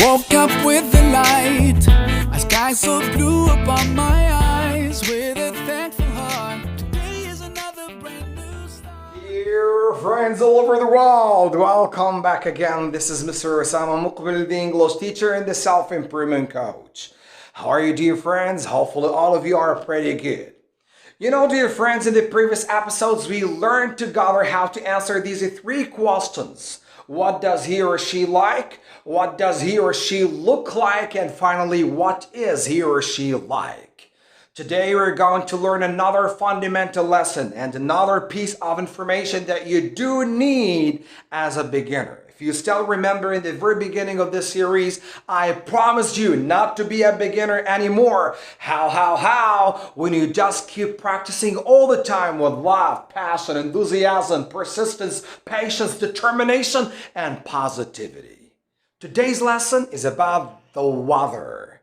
Woke up with the light, a sky so blue upon my eyes. With a thankful heart, today is another brand new start. Dear friends all over the world, welcome back again. This is Mr. Osama Muqbil, the English teacher and the self-improvement coach. How are you, dear friends? Hopefully all of you are pretty good. You know, dear friends, in the previous episodes we learned together how to answer these three questions. What does he or she like? What does he or she look like? And finally, what is he or she like? Today we're going to learn another fundamental lesson and another piece of information that you do need as a beginner. If you still remember in the very beginning of this series, I promised you not to be a beginner anymore. How? When you just keep practicing all the time with love, passion, enthusiasm, persistence, patience, determination, and positivity. Today's lesson is about the weather.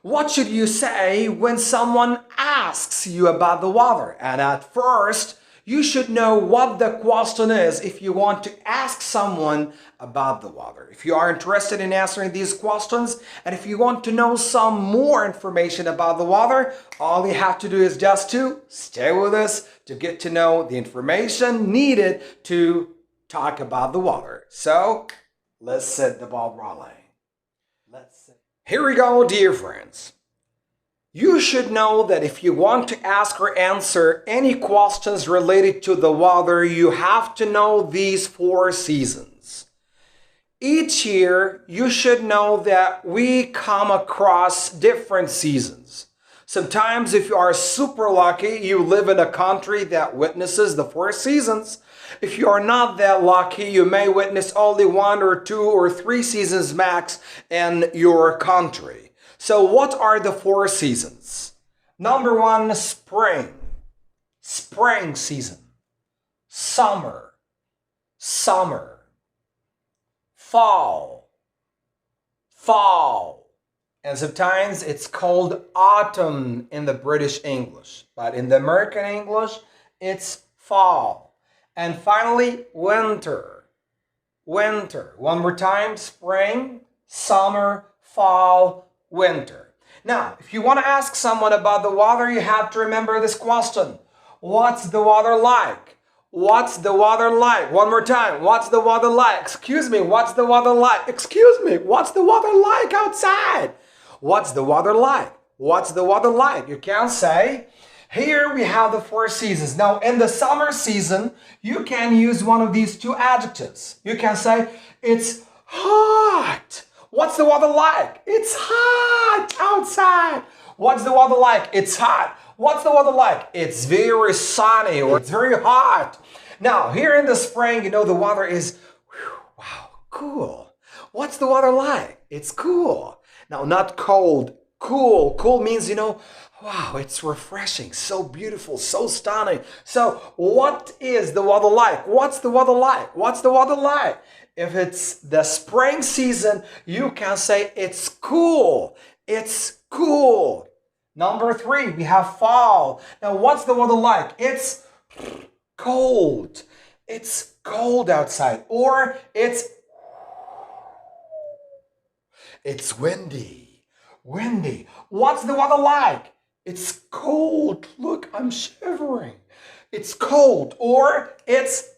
What should you say when someone asks you about the weather? And at first, you should know what the question is if you want to ask someone about the weather. If you are interested in answering these questions and if you want to know some more information about the weather, all you have to do is just to stay with us to get to know the information needed to talk about the weather. So let's set the ball rolling. Here we go, dear friends. You should know that if you want to ask or answer any questions related to the weather, you have to know these 4 seasons. Each year, you should know that we come across different seasons. Sometimes, if you are super lucky, you live in a country that witnesses the 4 seasons. If you are not that lucky, you may witness only 1 or 2 or 3 seasons max in your country. So what are the 4 seasons? Number 1, spring. Spring season. Summer. Fall. And sometimes it's called autumn in the British English. But in the American English, it's fall. And finally, winter. One more time, spring, summer, fall, winter. Now, if you want to ask someone about the weather, you have to remember this question. What's the weather like? What's the weather like? One more time. What's the weather like? Excuse me, what's the weather like? Excuse me, what's the weather like outside? What's the weather like? What's the weather like? You can say, here we have the 4 seasons. Now, in the summer season, you can use one of these 2 adjectives. You can say, it's hot. What's the weather like? It's hot outside. What's the weather like? It's hot. What's the weather like? It's very sunny or it's very hot. Now, here in the spring, you know, the weather is, wow, cool. What's the weather like? It's cool. Now, not cold, cool. Cool means, you know, wow, it's refreshing, so beautiful, so stunning. So, what is the weather like? What's the weather like? What's the weather like? If it's the spring season, you can say it's cool. It's cool. Number 3, we have fall. Now, what's the weather like? It's cold. It's cold outside. Or it's windy. Windy. What's the weather like? It's cold. Look, I'm shivering. It's cold. Or it's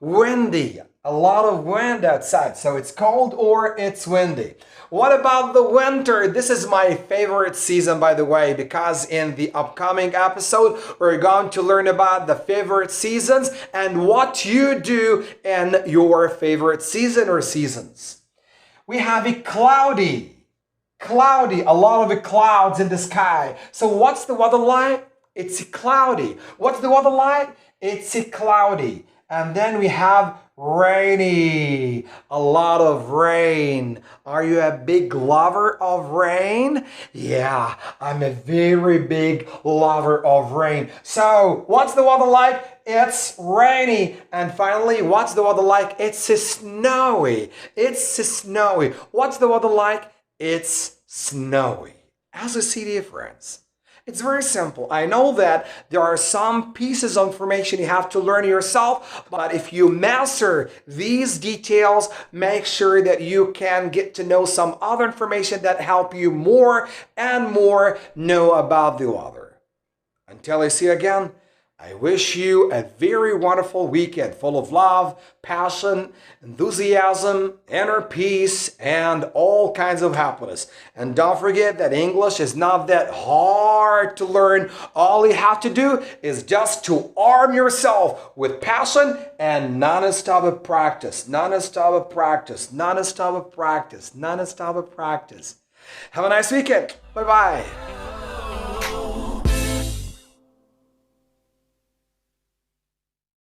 windy. A lot of wind outside. So it's cold or it's windy. What about the winter? This is my favorite season, by the way, because in the upcoming episode, we're going to learn about the favorite seasons and what you do in your favorite season or seasons. We have a cloudy, a lot of clouds in the sky. So what's the weather like? It's cloudy. What's the weather like? It's cloudy. And then we have rainy, a lot of rain. Are you a big lover of rain? Yeah, I'm a very big lover of rain. So, what's the weather like? It's rainy. And finally, what's the weather like? It's snowy. It's snowy. What's the weather like? It's snowy. As you see, dear friends, It's very simple. I know that there are some pieces of information you have to learn yourself, but if you master these details, make sure that you can get to know some other information that help you more and more know about the other. Until I see you again, I wish you a very wonderful weekend full of love, passion, enthusiasm, inner peace, and all kinds of happiness. And don't forget that English is not that hard to learn. All you have to do is just to arm yourself with passion and non-stop practice, non-stop practice, non-stop practice, non-stop practice. Have a nice weekend. Bye-bye.